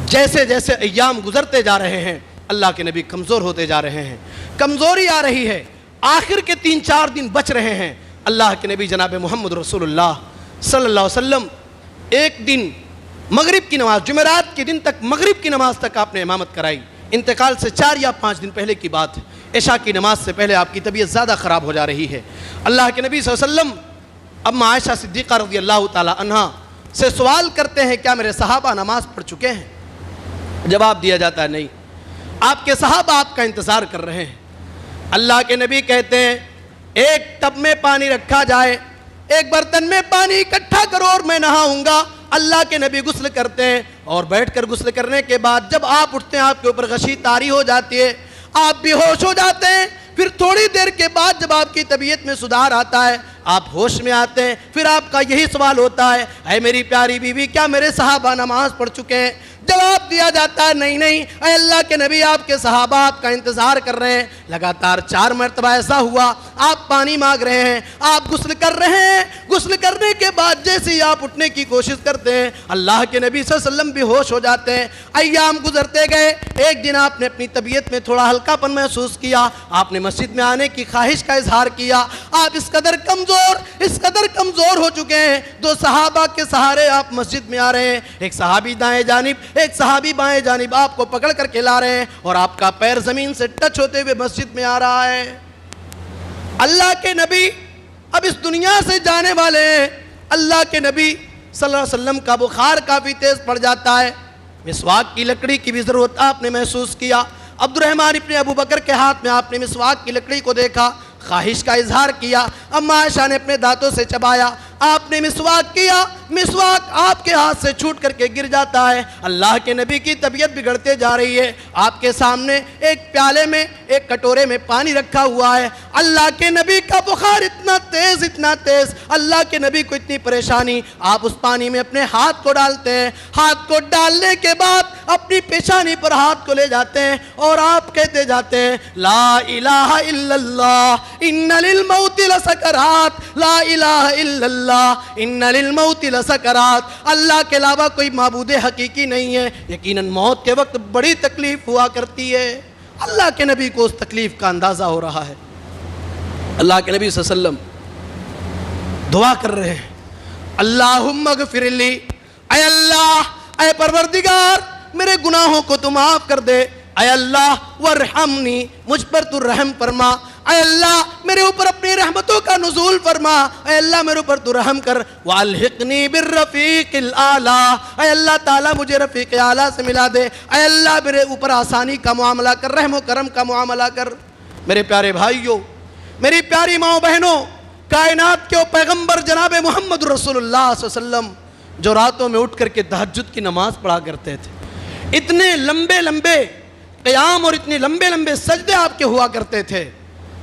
جیسے جیسے ایام گزرتے جا رہے ہیں، اللہ کے نبی کمزور ہوتے جا رہے ہیں، کمزوری آ رہی ہے، آخر کے 3-4 دن بچ رہے ہیں۔ اللہ کے نبی جناب محمد رسول اللہ صلی اللہ علیہ وسلم ایک دن مغرب کی نماز، جمعرات کے دن تک مغرب کی نماز تک آپ نے امامت کرائی، انتقال سے 4 یا 5 دن پہلے کی بات ہے، عشاء کی نماز سے پہلے آپ کی طبیعت زیادہ خراب ہو جا رہی ہے۔ اللہ کے نبی صلی اللہ علیہ وسلم اما عائشہ صدیقہ رضی اللہ تعالی عنہا سے سوال کرتے ہیں، کیا میرے صحابہ نماز پڑھ چکے ہیں؟ جواب دیا جاتا ہے نہیں، آپ کے صحابہ آپ کا انتظار کر رہے ہیں۔ اللہ کے نبی کہتے ہیں، ایک ٹب میں پانی رکھا جائے، ایک برتن میں پانی اکٹھا کرو اور میں نہاؤں گا۔ اللہ کے نبی غسل کرتے ہیں، اور بیٹھ کر غسل کرنے کے بعد جب آپ اٹھتے ہیں، آپ کے اوپر غشی طاری ہو جاتی ہے، آپ بے ہوش ہو جاتے ہیں۔ پھر تھوڑی دیر کے بعد جب آپ کی طبیعت میں سدھار آتا ہے، آپ ہوش میں آتے ہیں، پھر آپ کا یہی سوال ہوتا ہے، اے میری پیاری بیوی، کیا میرے صحابہ نماز پڑھ چکے ہیں؟ جواب دیا جاتا ہے نہیں نہیں، اے اللہ کے نبی، آپ کے صحابہ آپ کا انتظار کر رہے ہیں۔ لگاتار 4 مرتبہ ایسا ہوا، آپ پانی مانگ رہے ہیں، آپ غسل کر رہے ہیں، غسل کرنے کے بعد جیسے ہی آپ اٹھنے کی کوشش کرتے ہیں، اللہ کے نبی صلی اللہ علیہ وسلم بھی ہوش ہو جاتے ہیں۔ ایام گزرتے گئے، ایک دن آپ نے اپنی طبیعت میں تھوڑا ہلکا پن محسوس کیا، آپ نے مسجد میں آنے کی خواہش کا اظہار کیا۔ آپ اس قدر کمزور ہو چکے ہیں، 2 صحابہ کے سہارے آپ مسجد میں آ رہے ہیں، ایک صحابی دائیں جانب، ایک صحابی بائیں جانب آپ کو پکڑ کر کے لا رہے ہیں، اور آپ کا پیر زمین سے ٹچ ہوتے ہوئے مسجد میں آ رہا ہے۔ اللہ کے نبی اب اس دنیا سے جانے والے ہیں۔ اللہ کے نبی صلی اللہ علیہ وسلم کا بخار کافی تیز پڑ جاتا ہے، مسواک کی لکڑی کی بھی ضرورت آپ نے محسوس کیا۔ عبد الرحمن ابن ابو بکر کے ہاتھ میں آپ نے مسواک کی لکڑی کو دیکھا، خواہش کا اظہار کیا۔ اما عائشہ نے اپنے دانتوں سے چبایا، آپ نے مسواک کیا، مسواک آپ کے ہاتھ سے چھوٹ کر کے گر جاتا ہے. اللہ کے نبی کی طبیعت بگڑتے جا رہی ہے. آپ کے سامنے ایک پیالے میں ایک کٹورے میں پانی رکھا ہوا ہے. اللہ کے نبی کا بخار اتنا تیز, اللہ کے نبی کو اتنی پریشانی. آپ اس پانی میں اپنے ہاتھ کو ڈالتے ہیں. ہاتھ کو ڈالنے کے بعد اپنی پیشانی پر ہاتھ کو لے جاتے ہیں اور آپ کہتے جاتے ہیں لا الہ الا اللہ ان للموت لسکرات, لا الہ الا اللہ ان للموت لسکرات. اللہ کے علاوہ کوئی معبود حقیقی نہیں ہے. یقیناً موت کے وقت بڑی تکلیف ہوا کرتی ہے. اللہ کے نبی کو اس تکلیف کا اندازہ ہو رہا ہے. اللہ کے نبی صلی اللہ علیہ وسلم دعا کر رہے ہیں اللہم اغفر لی, اے اللہ, اے پروردگار میرے گناہوں کو تو معاف کر دے. اے اللہ ورحمنی, مجھ پر تو رحم فرما. اے اللہ میرے اوپر اپنی رحمتوں کا نزول فرما. اے اللہ میرے اوپر تو رحم کر. وَأَلْحِقْنِي بِالرَّفِيقِ الْأَعْلَىٰ, اے اللہ تعالیٰ مجھے رفیق اعلیٰ سے ملا دے. اے اللہ میرے اوپر آسانی کا معاملہ کر, رحم و کرم کا معاملہ کر. میرے پیارے بھائیوں, میری پیاری ماں بہنوں, کائنات کے پیغمبر جناب محمد رسول اللہ صلی اللہ علیہ وسلم جو راتوں میں اٹھ کر کے تہجد کی نماز پڑھا کرتے تھے, اتنے لمبے لمبے قیام اور اتنے لمبے لمبے سجدے آپ کے ہوا کرتے تھے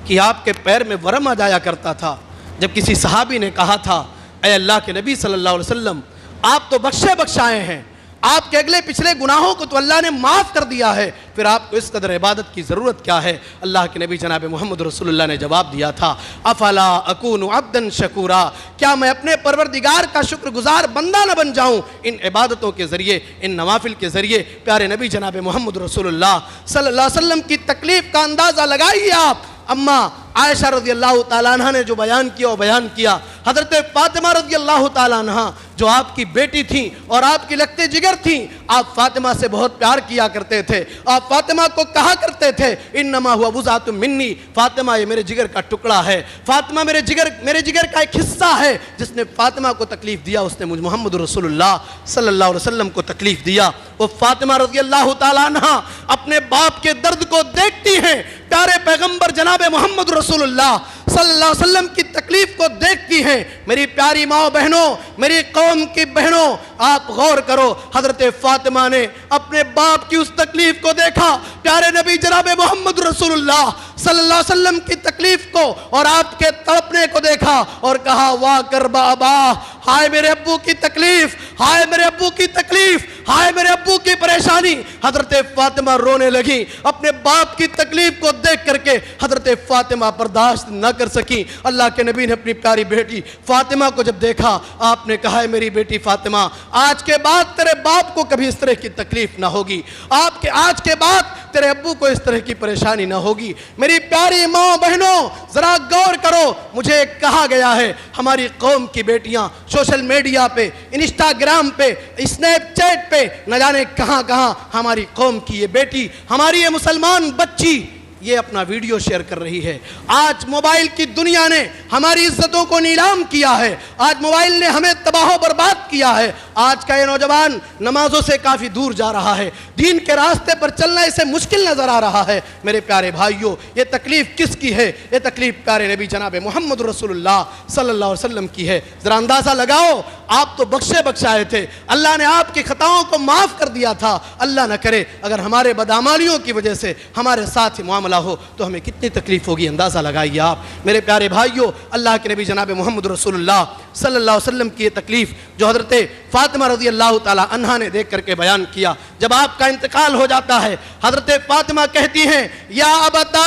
کہ آپ کے پیر میں ورم آ جایا کرتا تھا. جب کسی صحابی نے کہا تھا اے اللہ کے نبی صلی اللہ علیہ وسلم آپ تو بخشے بخشائے ہیں, آپ کے اگلے پچھلے گناہوں کو تو اللہ نے معاف کر دیا ہے, پھر آپ کو اس قدر عبادت کی ضرورت کیا ہے؟ اللہ کے نبی جناب محمد رسول اللہ نے جواب دیا تھا افلا اکون عبدا شکورا, کیا میں اپنے پروردگار کا شکر گزار بندہ نہ بن جاؤں ان عبادتوں کے ذریعے, ان نوافل کے ذریعے. پیارے نبی جناب محمد رسول اللہ صلی اللہ علیہ وسلم کی تکلیف کا اندازہ لگائیے آپ. اماں عائشہ رضی اللہ تعالیٰ عنہ نے جو بیان کیا وہ بیان کیا. حضرت فاطمہ رضی اللہ تعالیٰ عنہ جو آپ کی بیٹی تھیں اور آپ کی لگتے جگر تھیں, آپ فاطمہ سے بہت پیار کیا کرتے تھے. آپ فاطمہ کو کہا کرتے تھے انما ہوا بضعۃ منی, فاطمہ یہ میرے جگر کا ٹکڑا ہے, فاطمہ میرے جگر کا ایک حصہ ہے. جس نے فاطمہ کو تکلیف دیا اس نے مجھ محمد رسول اللہ صلی اللہ علیہ وسلم کو تکلیف دیا. وہ فاطمہ رضی اللہ تعالیٰ عنہ اپنے باپ کے درد کو دیکھتی ہیں, پیارے پیغمبر جناب محمد رسول اللہ صلی اللہ علیہ وسلم کی تکلیف کو دیکھتی ہیں. میری پیاری ماں بہنوں, میری قوم کی بہنوں, آپ غور کرو, حضرت فاطمہ نے اپنے باپ کی اس تکلیف کو دیکھا, پیارے نبی جناب محمد رسول اللہ صلی اللہ علیہ وسلم کی تکلیف کو اور آپ کے تڑپنے کو دیکھا اور کہا واہ کربا ابا, ہائے میرے ابو کی تکلیف, ہائے میرے ابو کی تکلیف, ہائے میرے ابو کی پریشانی. حضرت فاطمہ رونے لگی, اپنے باپ کی تکلیف کو دیکھ کر کے حضرت فاطمہ برداشت نہ کر سکی. اللہ کے نبی نے اپنی پیاری بیٹی فاطمہ کو جب دیکھا, آپ نے کہا ہے میری بیٹی فاطمہ آج کے بعد تیرے باپ کو کبھی اس طرح کی تکلیف نہ ہوگی, آج کے بعد تیرے ابو کو اس طرح کی پریشانی نہ ہوگی. میری پیاری ماں بہنوں ذرا غور کرو, مجھے کہا گیا ہے ہماری قوم کی بیٹیاں سوشل میڈیا پہ, انسٹاگرام پہ, اسنیپ چیٹ پہ, نہ جانے کہاں کہاں ہماری قوم کی یہ بیٹی, ہماری یہ مسلمان بچی یہ اپنا ویڈیو شیئر کر رہی ہے. آج موبائل کی دنیا نے ہماری عزتوں کو نیلام کیا ہے, آج موبائل نے ہمیں تباہ و برباد کیا ہے. آج کا یہ نوجوان نمازوں سے کافی دور جا رہا ہے, دین کے راستے پر چلنا اسے مشکل نظر آ رہا ہے. میرے پیارے بھائیوں, یہ تکلیف کس کی ہے؟ یہ تکلیف پیارے نبی جناب محمد رسول اللہ صلی اللہ علیہ وسلم کی ہے. ذرا اندازہ لگاؤ, آپ تو بخشے بخشائے تھے, اللہ نے آپ کی خطاؤں کو معاف کر دیا تھا. اللہ نہ کرے اگر ہمارے بدعمالیوں کی وجہ سے ہمارے ساتھ ہی معاملہ ہو تو ہمیں کتنی تکلیف ہوگی, اندازہ لگائیے آپ. میرے پیارے بھائیوں, اللہ کے نبی جناب محمد رسول اللہ صلی اللہ علیہ وسلم کی یہ تکلیف جو حضرت فاطمہ رضی اللہ تعالی عنہا نے دیکھ کر کے بیان کیا, جب آپ کا انتقال ہو جاتا ہے حضرت فاطمہ کہتی ہیں یا ابتا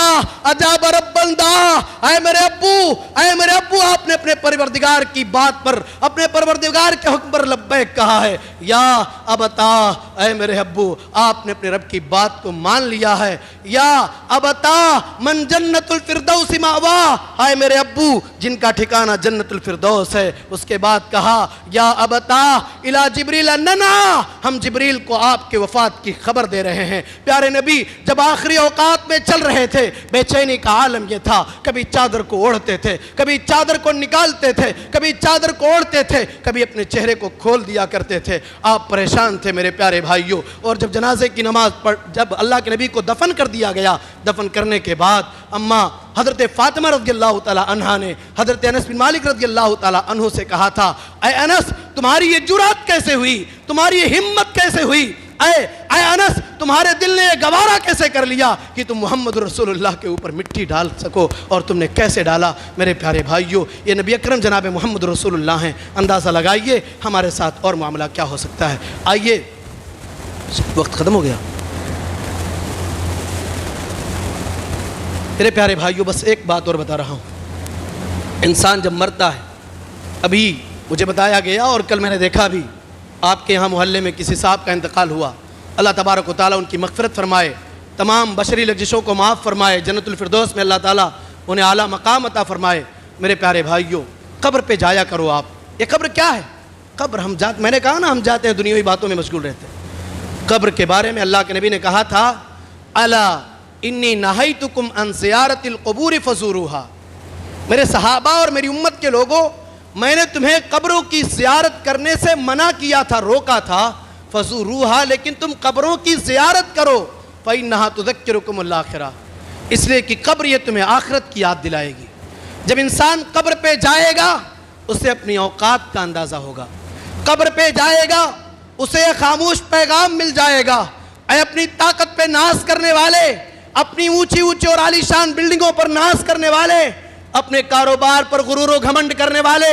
اجاب رب الدا, اے میرے ابو آپ نے اپنے پروردگار کی بات پر, اپنے پروردگار کے حکم پر لبیک کہا ہے. یا ابتا, اے میرے ابو آپ نے اپنے رب کی بات کو مان لیا ہے. یا ابتا من جنت الفردوس مأوا, اے میرے ابو جن کا ٹھکانہ جنت الفردوس ہے. اس کے بعد کہا یا ابتا الی جبریل اننا, ہم جبریل کو آپ کے وفات کی خبر دے رہے ہیں۔ پیارے نبی جب آخری اوقات میں چل رہے تھے، بے چینی کا عالم یہ تھا، کبھی چادر کو اوڑھتے تھے، کبھی چادر کو نکالتے تھے، کبھی چادر کو اوڑھتے تھے، کبھی اپنے چہرے کو کھول دیا کرتے تھے۔ آپ پریشان تھے میرے پیارے بھائیوں۔ اور جب جنازے کی نماز جب اللہ کے نبی کو دفن کر دیا گیا، دفن کرنے کے بعد اماں حضرت فاطمہ رضی اللہ تعالی عنہ نے حضرت انس بن مالک رضی اللہ تعالی عنہ سے کہا تھا، اے انس تمہاری یہ جرات کیسے ہوئی، تمہاری یہ ہمت کیسے ہوئی، اے انس تمہارے دل نے یہ گوارا کیسے کر لیا کہ تم محمد رسول اللہ کے اوپر مٹی ڈال سکو، اور تم نے کیسے ڈالا؟ میرے پیارے بھائیوں، یہ نبی اکرم جناب محمد رسول اللہ ہیں۔ اندازہ لگائیے ہمارے ساتھ اور معاملہ کیا ہو سکتا ہے۔ آئیے، وقت ختم ہو گیا۔ میرے پیارے بھائیوں، بس ایک بات اور بتا رہا ہوں، انسان جب مرتا ہے، ابھی مجھے بتایا گیا اور کل میں نے دیکھا بھی، آپ کے یہاں محلے میں کسی صاحب کا انتقال ہوا، اللہ تبارک و تعالیٰ ان کی مغفرت فرمائے، تمام بشری لغزشوں کو معاف فرمائے، جنت الفردوس میں اللہ تعالیٰ انہیں اعلیٰ مقام عطا فرمائے۔ میرے پیارے بھائیوں، قبر پہ جایا کرو آپ۔ یہ قبر کیا ہے؟ قبر میں نے کہا نا، ہم جاتے ہیں دنیاوی باتوں میں مشغول رہتے ہیں۔ قبر کے بارے میں اللہ کے نبی نے کہا تھا، الا انی نہیتکم عن زیارت القبور فزوروہا، میرے صحابہ اور میری امت کے لوگوں، میں نے تمہیں قبروں کی زیارت کرنے سے منع کیا تھا، روکا تھا، فزوروہا، لیکن تم قبروں کی زیارت کرو، فإنہا تذکرکم الآخرہ، اس لیے کہ قبر یہ تمہیں آخرت کی یاد دلائے گی۔ جب انسان قبر پہ جائے گا اسے اپنی اوقات کا اندازہ ہوگا، قبر پہ جائے گا اسے ایک خاموش پیغام مل جائے گا، اے اپنی طاقت پہ ناز کرنے والے، اپنی اونچی اونچی اور عالیشان بلڈنگوں پر ناز کرنے والے، اپنے کاروبار پر غرور و گھمنڈ کرنے والے،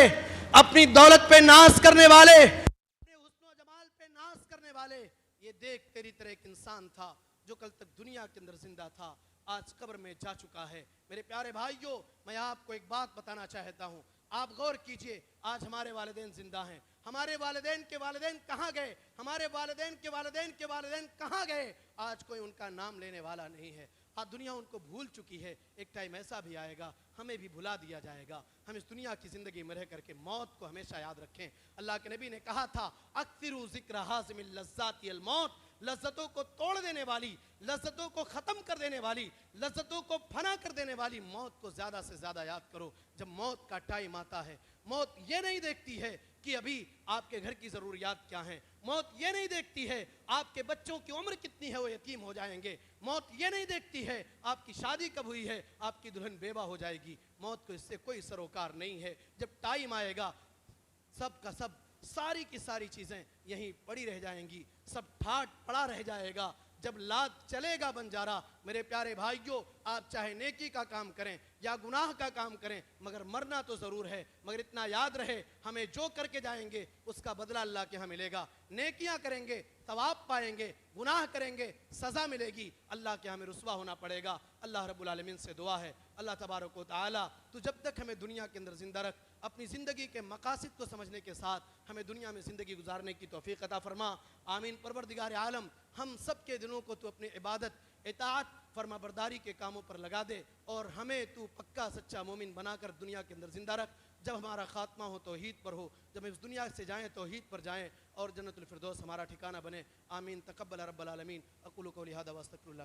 اپنی دولت پہ ناز کرنے والے، اپنے حسن و جمال پہ ناز کرنے والے، یہ دیکھ تیری طرح ایک انسان تھا جو کل تک دنیا کے اندر زندہ تھا، آج قبر میں جا چکا ہے۔ میرے پیارے بھائیوں، میں آپ کو ایک بات بتانا چاہتا ہوں، آپ غور کیجئے، آج ہمارے والدین زندہ ہیں، ہمارے والدین کے والدین کہاں گئے، ہمارے والدین کے والدین کے والدین کہاں گئے؟ آج کوئی ان کا نام لینے والا نہیں ہے، آج دنیا ان کو بھول چکی ہے۔ ایک ٹائم ایسا بھی آئے گا ہمیں بھی بھلا دیا جائے گا۔ ہم اس دنیا کی زندگی میں رہ کر کے موت کو ہمیشہ یاد رکھیں۔ اللہ کے نبی نے کہا تھا، اکثروا ذکر حازم اللذات الموت، لذتوں کو توڑ دینے والی، لذتوں کو ختم کر دینے والی، لذتوں کو فنا کر دینے والی موت کو زیادہ سے زیادہ یاد کرو۔ جب موت کا ٹائم آتا ہے، موت یہ نہیں دیکھتی ہے کہ ابھی آپ کے گھر کی ضروریات کیا ہیں، موت یہ نہیں دیکھتی ہے آپ کے بچوں کی عمر کتنی ہے وہ یتیم ہو جائیں گے، موت یہ نہیں دیکھتی ہے آپ کی شادی کب ہوئی ہے آپ کی دلہن بیوہ ہو جائے گی۔ موت کو اس سے کوئی سروکار نہیں ہے۔ جب ٹائم آئے گا سب کا سب، ساری کی ساری چیزیں یہیں پڑی رہ جائیں گی، سب ٹھاٹ پڑا رہ جائے گا۔ جب لاد چلے گا بنجارہ، میرے پیارے بھائیوں، آپ چاہے نیکی کا کام کریں یا گناہ کا کام کریں، مگر مرنا تو ضرور ہے۔ مگر اتنا یاد رہے، ہمیں جو کر کے جائیں گے اس کا بدلہ اللہ کے ہاں ملے گا۔ نیکیاں کریں گے ثواب پائیں گے، گناہ کریں گے سزا ملے گی، اللہ کے ہمیں رسوا ہونا پڑے گا۔ اللہ رب العالمین سے دعا ہے، اللہ تبارک و تعالی تو جب تک ہمیں دنیا کے اندر زندہ رکھ، اپنی زندگی کے مقاصد کو سمجھنے کے ساتھ ہمیں دنیا میں زندگی گزارنے کی توفیق عطا فرما۔ آمین۔ پروردگار عالم، ہم سب کے دلوں کو تو اپنی عبادت، اطاعت، فرما برداری کے کاموں پر لگا دے، اور ہمیں تو پکا سچا مومن بنا کر دنیا کے اندر زندہ رکھ۔ جب ہمارا خاتمہ ہو توحید پر ہو، جب ہم اس دنیا سے جائیں توحید پر جائیں، اور جنت الفردوس ہمارا ٹھکانہ بنے۔ آمین۔ تقبل رب العالمین۔ اقول قولی ھذا واستغفر اللہ